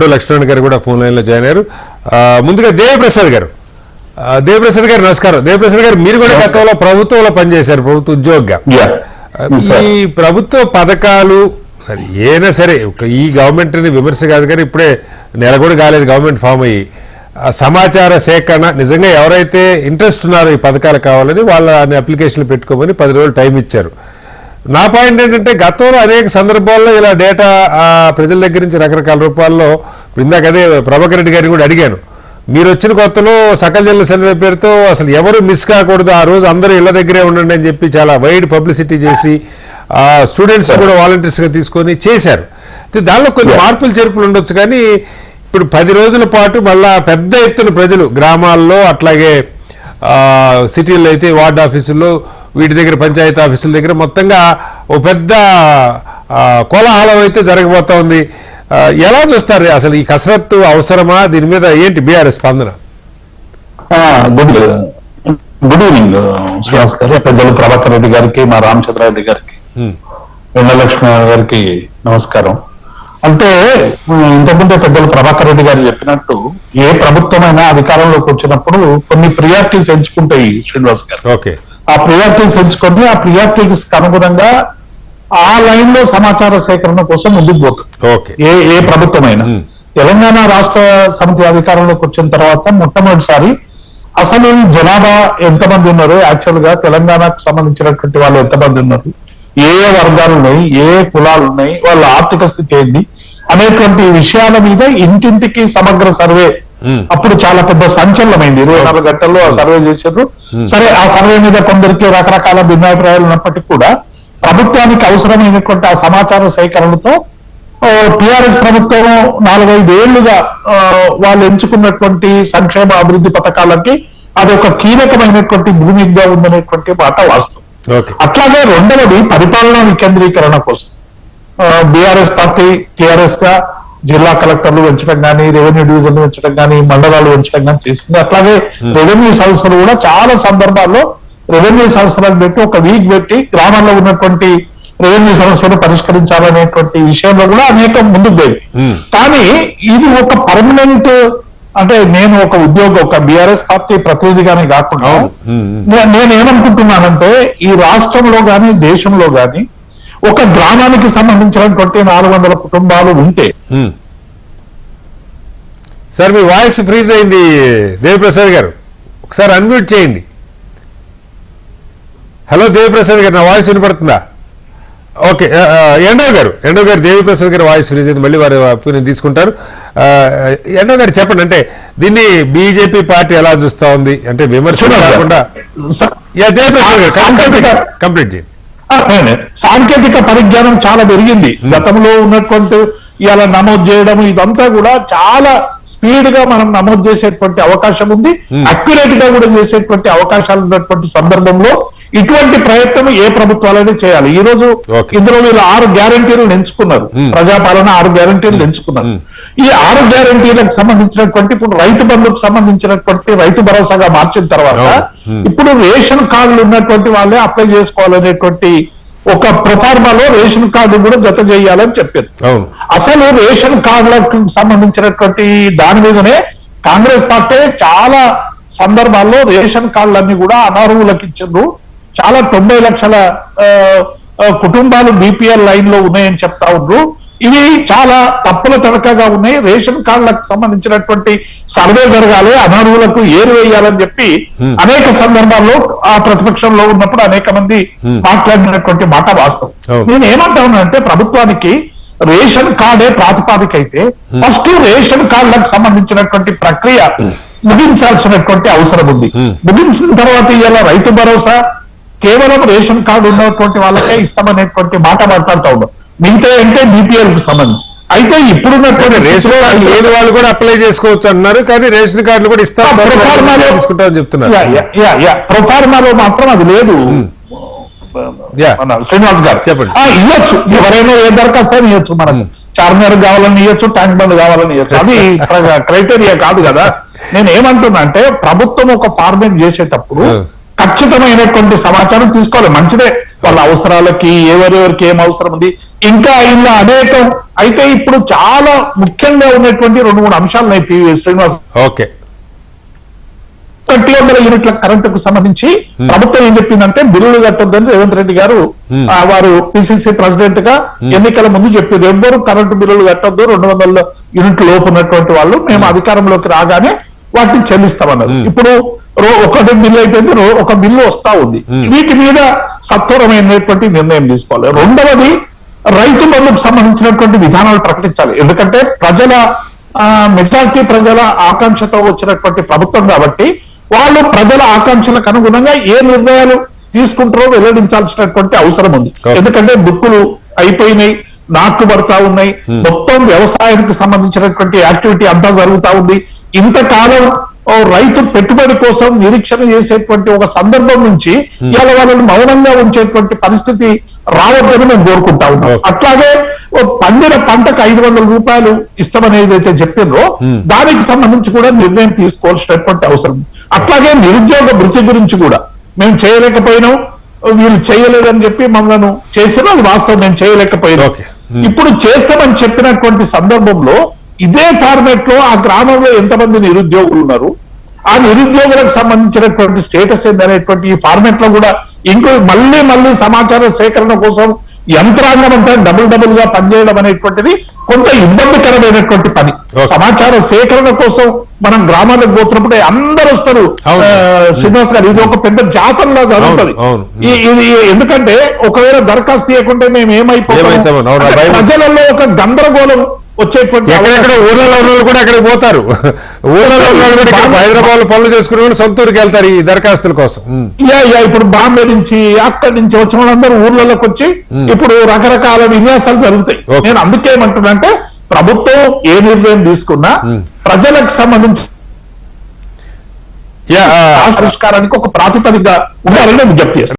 లక్ష్మణ్ గారు కూడా phone line లో జాయిన్ అయ్యారు. ముందుగా దేవిప్రసాద్ గారు నమస్కారం. దేవిప్రసాద్ గారు, మీరు కూడా గతంలో ప్రభుత్వంలో పనిచేశారు, ప్రభుత్వ ఉద్యోగిగా. ఈ ప్రభుత్వ పథకాలు సరే ఏనా సరే, ఈ గవర్నమెంట్ ని విమర్శ కాదు కానీ ఇప్పుడే నెల కూడా కాలేదు గవర్నమెంట్ ఫామ్ అయ్యి, సమాచార సేకరణ నిజంగా ఎవరైతే ఇంట్రెస్ట్ ఉన్నారో ఈ పథకాలు కావాలని వాళ్ళ అప్లికేషన్లు పెట్టుకోమని 10 రోజులు టైం ఇచ్చారు. నా పాయింట్ ఏంటంటే, గతంలో అనేక సందర్భాల్లో ఇలా డేటా ప్రజల దగ్గర నుంచి రకరకాల రూపాల్లో, ఇందాక అదే ప్రభాకర్ రెడ్డి గారిని కూడా అడిగాను, మీరు వచ్చిన కొత్తలో సకల జిల్లా సర్వే పేరుతో అసలు ఎవరు మిస్ కాకూడదు, ఆ రోజు అందరూ ఇళ్ల దగ్గరే ఉండండి అని చెప్పి చాలా వైడ్ పబ్లిసిటీ చేసి స్టూడెంట్స్ కూడా వాలంటీర్స్గా తీసుకొని చేశారు. దానిలో కొన్ని మార్పులు చేర్పులు ఉండొచ్చు, కానీ ఇప్పుడు 10 రోజుల పాటు మళ్ళా పెద్ద ఎత్తున ప్రజలు గ్రామాల్లో అట్లాగే సిటీల్లో అయితే వార్డ్ ఆఫీసుల్లో వీటి దగ్గర పంచాయతీ ఆఫీసుల దగ్గర మొత్తంగా ఓ పెద్ద కోలాహలం అయితే జరగబోతా ఉంది. ఎలా చూస్తారు అసలు ఈ కసరత్తు అవసరమా? దీని మీద ఏంటి బీఆర్ఎస్ స్పందన? గుడ్ ఈవినింగ్ శ్రీనివాస్ గారు, పెద్దలు ప్రభాకర్ రెడ్డి గారికి, మా రామచంద్రారెడ్డి గారికి, వెన్నలక్ష్మి గారికి నమస్కారం. అంటే ఇంతకుముందే పెద్దలు ప్రభాకర్ రెడ్డి గారు చెప్పినట్టు, ఏ ప్రభుత్వమైనా అధికారంలోకి వచ్చినప్పుడు కొన్ని ప్రియారిటీస్ ఎంచుకుంటాయి శ్రీనివాస్ గారు. ఓకే, ఆ ప్రియారిటీస్ ఎంచుకొని ఆ ప్రియారిటీస్ అనుగుణంగా ఆ లైన్ లో సమాచార సేకరణ కోసం ముందుకు పోతుంది ఏ ప్రభుత్వమైనా. తెలంగాణ రాష్ట్ర సమితి అధికారంలోకి వచ్చిన తర్వాత మొట్టమొదటిసారి అసలు జనాభా ఎంతమంది ఉన్నారు, యాక్చువల్ గా తెలంగాణకు సంబంధించినటువంటి వాళ్ళు ఎంతమంది ఉన్నారు, ఏ వర్గాలు ఉన్నాయి, ఏ కులాలు ఉన్నాయి, వాళ్ళ ఆర్థిక స్థితి ఏంది అనేటువంటి విషయాల మీద ఇంటింటికి సమగ్ర సర్వే అప్పుడు చాలా పెద్ద సంచలనమైంది. 24 గంటల్లో ఆ సర్వే చేశారు. సరే, ఆ సర్వే మీద కొందరికి రకరకాల భిన్నాభిప్రాయాలు ఉన్నప్పటికీ కూడా ప్రభుత్వానికి అవసరమైనటువంటి ఆ సమాచార సేకరణతో టిఆర్ఎస్ ప్రభుత్వం 4-5 ఏళ్లుగా వాళ్ళు ఎంచుకున్నటువంటి సంక్షేమ అభివృద్ధి పథకాలకి అదొక కీలకమైనటువంటి భూమిగా ఉందనేటువంటి మాట వాస్తవం. అట్లాగే రెండవది పరిపాలనా వికేంద్రీకరణ కోసం బీఆర్ఎస్ పార్టీ టిఆర్ఎస్ గా జిల్లా కలెక్టర్లు పెంచడం కానీ, రెవెన్యూ డివిజన్లు పెంచడం కానీ, మండలాలు పెంచడం కానీ చేసింది. అట్లాగే రెవెన్యూ సంస్థలు కూడా చాలా సందర్భాల్లో రెవెన్యూ సంస్థలను పెట్టి ఒక వీక్ పెట్టి గ్రామాల్లో ఉన్నటువంటి రెవెన్యూ సమస్యలు పరిష్కరించాలనేటువంటి విషయంలో కూడా అనేక ముందుకు పోయింది. కానీ ఇది ఒక పర్మనెంట్, అంటే నేను ఒక ఉద్యోగం, ఒక బీఆర్ఎస్ పార్టీ ప్రతినిధిగానే కాకుండా నేనేమనుకుంటున్నానంటే, ఈ రాష్ట్రంలో గాని దేశంలో గాని ఒక గ్రామానికి సంబంధించినటువంటి 400 కుటుంబాలు ఉంటే. సార్, మీ వాయిస్ ఫ్రీజ్ అయింది దేవిప్రసాద్ గారు, ఒకసారి అన్మ్యూట్ చేయండి. హలో దేవిప్రసాద్ గారు, నా వాయిస్ వినపడుతుందా? ఓకే, ఎండో గారు దేవిప్రసాద్ గారు వాయిస్ ఫ్రీజ్ అయింది, మళ్ళీ వారి ఒపీనియన్ తీసుకుంటారు. ఎండో గారు చెప్పండి, అంటే దీన్ని బీజేపీ పార్టీ ఎలా చూస్తా ఉంది? అంటే విమర్శలు కాకుండా దేవిప్రసాద్ గారు కంప్లీట్ చేయండి. సాంకేతిక పరిజ్ఞానం చాలా పెరిగింది. గతంలో ఉన్నటువంటి ఇలా నమోదు చేయడం ఇదంతా కూడా చాలా స్పీడ్ గా మనం నమోదు చేసేటువంటి అవకాశం ఉంది, అక్యురేట్ గా కూడా చేసేటువంటి అవకాశాలు ఉన్నటువంటి సందర్భంలో ఇటువంటి ప్రయత్నం ఏ ప్రభుత్వాలైనా చేయాలి. ఈ రోజు ఇందులో వీళ్ళు 6 గ్యారంటీలను ఎంచుకున్నారు, ప్రజాపాలన 6 గ్యారంటీలు ఎంచుకున్నారు. ఈ 6 గ్యారంటీలకు సంబంధించినటువంటి ఇప్పుడు రైతు బంధుకు సంబంధించినటువంటి రైతు భరోసాగా మార్చిన తర్వాత ఇప్పుడు రేషన్ కార్డులు ఉన్నటువంటి వాళ్ళే అప్లై చేసుకోవాలనేటువంటి ఒక ప్రొఫార్మాలో రేషన్ కార్డు కూడా జత చేయాలని చెప్పారు. అసలు రేషన్ కార్డులకు సంబంధించినటువంటి దాని మీదనే కాంగ్రెస్ పార్టీ చాలా సందర్భాల్లో రేషన్ కార్డులన్నీ కూడా అనర్హులకు ఇచ్చిండ్రు. చాలా 90 లక్షల కుటుంబాలు బీపీఎల్ లైన్ లో ఉన్నాయని చెప్తా ఉండ్రు. ఇవి చాలా తప్పుల తడకగా ఉన్నాయి. రేషన్ కార్డులకు సంబంధించినటువంటి సర్వే జరగాలి, అనర్హులకు ఏరు వేయాలని చెప్పి అనేక సందర్భాల్లో ఆ ప్రతిపక్షంలో ఉన్నప్పుడు అనేక మంది మాట్లాడినటువంటి మాట వాస్తవం. నేను ఏమంటానంటే, ప్రభుత్వానికి రేషన్ కార్డే ప్రాతిపాదిక అయితే ఫస్ట్ రేషన్ కార్డులకు సంబంధించినటువంటి ప్రక్రియ ముగించాల్సినటువంటి అవసరం ఉంది. ముగించిన తర్వాత ఇలా రైతు భరోసా కేవలం రేషన్ కార్డు ఉన్నటువంటి వాళ్ళకే ఇస్తామనేటువంటి మాట మాట్లాడుతూ ఉన్నాం. మిగతా అంటే బీపీఎల్ కు సంబంధించి అయితే ఇప్పుడున్నటువంటి రేషన్ కార్డు లేని వాళ్ళు కూడా అప్లై చేసుకోవచ్చు అన్నారు, కానీ రేషన్ కార్డులు కూడా ఇస్తామని చెప్తున్నారు. ప్రొఫార్మాలో మాత్రం అది లేదు. శ్రీనివాస్ గారు చెప్పండి. ఇవ్వచ్చు, ఎవరైనా ఏ దరఖాస్తు అయినా ఇవ్వచ్చు. మనకు చార్మినార్ కావాలని ఇవ్వచ్చు, ట్యాంక్ బండ్ కావాలని ఇవ్వచ్చు, అది క్రైటీరియా కాదు కదా. నేను ఏమంటున్నా అంటే, ప్రభుత్వం ఒక ఫార్మేట్ చేసేటప్పుడు ఖచ్చితమైనటువంటి సమాచారం తీసుకోవాలి. మంచిదే, వాళ్ళ అవసరాలకి ఎవరెవరికి ఏం అవసరం ఉంది, ఇంకా ఇలా అనేకం. అయితే ఇప్పుడు చాలా ముఖ్యంగా ఉన్నటువంటి 2-3 అంశాలు ఉన్నాయి పివి శ్రీనివాస్. ఓకే, 100 యూనిట్ల కరెంటుకు సంబంధించి ప్రభుత్వం ఏం చెప్పిందంటే బిల్లులు కట్టొద్దని రేవంత్ రెడ్డి గారు వారు పిసిసి ప్రెసిడెంట్ గా ఎన్నికల ముందు చెప్పారు. ఎవ్వరు కరెంటు బిల్లులు కట్టొద్దు, 200 యూనిట్ల లోపు ఉన్నటువంటి వాళ్ళు మేము అధికారంలోకి రాగానే వాటిని చెల్లిస్తామన్నారు. ఇప్పుడు ఒకటి బిల్లు అయిపోయింది, ఒక బిల్లు వస్తా ఉంది. వీటి మీద సత్వరమైనటువంటి నిర్ణయం తీసుకోవాలి. రెండవది, రైతు బంధుకు సంబంధించినటువంటి విధానాలు ప్రకటించాలి. ఎందుకంటే ప్రజల మెజారిటీ ప్రజల ఆకాంక్షతో వచ్చినటువంటి ప్రభుత్వం కాబట్టి వాళ్ళు ప్రజల ఆకాంక్షలకు అనుగుణంగా ఏ నిర్ణయాలు తీసుకుంటారో వెల్లడించాల్సినటువంటి అవసరం ఉంది. ఎందుకంటే బుక్కులు అయిపోయినాయి, నాట్లు పడతా ఉన్నాయి, మొత్తం వ్యవసాయానికి సంబంధించినటువంటి యాక్టివిటీ అంతా జరుగుతా ఉంది. ఇంతకాలం రైతు పెట్టుబడి కోసం నిరీక్షణ చేసేటువంటి ఒక సందర్భం నుంచి ఇవాళ వాళ్ళని మౌనంగా ఉంచేటువంటి పరిస్థితి రావద్దని మేము కోరుకుంటా ఉన్నాం. అట్లాగే పండిన పంటకు 500 రూపాయలు ఇస్తామని ఏదైతే చెప్పిందో దానికి సంబంధించి కూడా నిర్ణయం తీసుకోవాల్సినటువంటి అవసరం. అట్లాగే నిరుద్యోగ భృతి గురించి కూడా మేము చేయలేకపోయినాం, వీళ్ళు చేయలేదని చెప్పి మమ్మల్ని చేసినా అది వాస్తవం, మేము చేయలేకపోయినాం. ఇప్పుడు చేస్తామని చెప్పినటువంటి సందర్భంలో ఇదే ఫార్మేట్ లో ఆ గ్రామంలో ఎంతమంది నిరుద్యోగులు ఉన్నారు, ఆ నిరుద్యోగులకు సంబంధించినటువంటి స్టేటస్ ఏందనేటువంటి ఈ ఫార్మేట్ లో కూడా ఇంకో మళ్ళీ సమాచార సేకరణ కోసం యంత్రాంగం అంతా డబుల్ గా పనిచేయడం అనేటువంటిది కొంత ఇబ్బందికరమైనటువంటి పని. సమాచార సేకరణ కోసం మనం గ్రామాలకు పోతున్నప్పుడు అందరూ వస్తారు శ్రీనివాస్ గారు, ఇది ఒక పెద్ద జాతరలా జరుగుతుంది. ఇది ఎందుకంటే ఒకవేళ దరఖాస్తు చేయకుంటే మేము ఏమైపోతాం, ప్రజలలో ఒక గందరగోళం వచ్చేటువంటి ఊర్లలో కూడా అక్కడికి పోతారు. ఊర్లలో హైదరాబాద్ పనులు చేసుకుని సొంత ఊరికి వెళ్తారు ఈ దరఖాస్తుల కోసం. ఇప్పుడు బాంబే నుంచి అక్కడి నుంచి వచ్చిన వాళ్ళందరూ ఊర్లలోకి వచ్చి ఇప్పుడు రకరకాల విన్యాసాలు జరుగుతాయి. నేను అందుకే ఏమంటున్నా, ప్రభుత్వం ఏ నిర్ణయం తీసుకున్నా ప్రజలకు సంబంధించి పరిష్కారానికి ఒక ప్రాతిపదిక ఉండాలని విజ్ఞప్తి చేస్తాను.